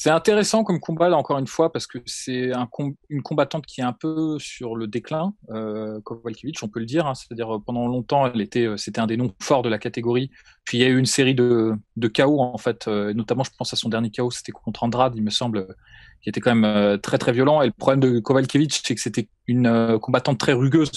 C'est intéressant comme combat, là, encore une fois, parce que c'est une combattante qui est un peu sur le déclin, Kowalkiewicz, on peut le dire. Hein. C'est-à-dire, pendant longtemps, c'était un des noms forts de la catégorie. Puis il y a eu une série de KO, en fait, notamment, je pense à son dernier KO, c'était contre Andrade, il me semble, qui était quand même très, très violent. Et le problème de Kowalkiewicz, c'est que c'était une combattante très rugueuse,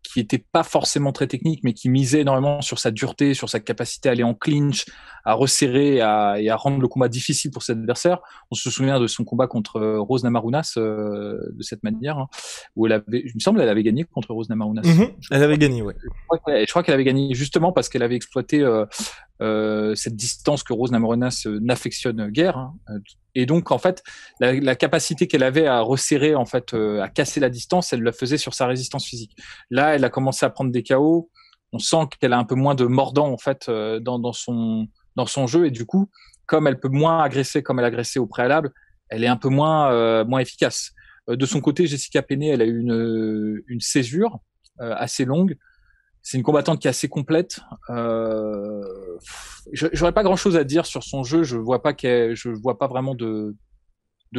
qui était pas forcément très technique, mais qui misait énormément sur sa dureté, sur sa capacité à aller en clinch, à resserrer et à rendre le combat difficile pour ses adversaires. On se souvient de son combat contre Rose Namarunas de cette manière, hein, où il me semble, elle avait gagné contre Rose Namarunas. Elle avait gagné, ouais. Je crois qu'elle avait gagné justement parce qu'elle avait exploité cette distance que Rose Namarunas n'affectionne guère. Hein. Et donc, en fait, la capacité qu'elle avait à resserrer, en fait, à casser la distance, elle la faisait sur sa résistance physique. Là, elle a commencé à prendre des KO. On sent qu'elle a un peu moins de mordant, en fait, dans son jeu. Et du coup, comme elle peut moins agresser comme elle agressait au préalable, elle est un peu moins efficace. De son côté, Jessica Penne, elle a eu une césure assez longue. C'est une combattante qui est assez complète. J'aurais pas grand chose à dire sur son jeu. Je vois pas vraiment de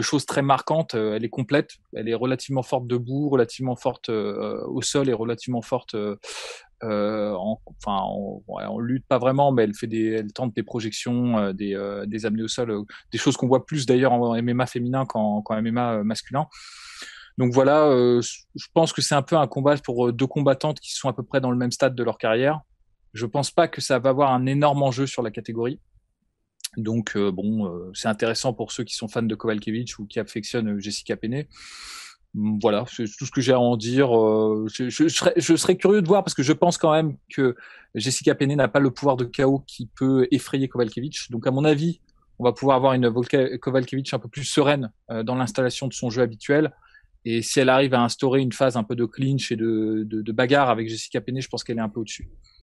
choses très marquantes. Elle est complète. Elle est relativement forte debout, relativement forte au sol et relativement forte ouais, en lutte pas vraiment, mais elle tente des projections, des amenés au sol, des choses qu'on voit plus d'ailleurs en MMA féminin qu'en MMA masculin. Donc voilà, je pense que c'est un peu un combat pour deux combattantes qui sont à peu près dans le même stade de leur carrière. Je pense pas que ça va avoir un énorme enjeu sur la catégorie. Donc c'est intéressant pour ceux qui sont fans de Kowalkiewicz ou qui affectionnent Jessica Penne. Voilà, c'est tout ce que j'ai à en dire. Je serais curieux de voir parce que je pense quand même que Jessica Penne n'a pas le pouvoir de KO qui peut effrayer Kowalkiewicz. Donc à mon avis, on va pouvoir avoir une Kowalkiewicz un peu plus sereine dans l'installation de son jeu habituel. Et si elle arrive à instaurer une phase un peu de clinch et de bagarre avec Jessica Penne, je pense qu'elle est un peu au-dessus.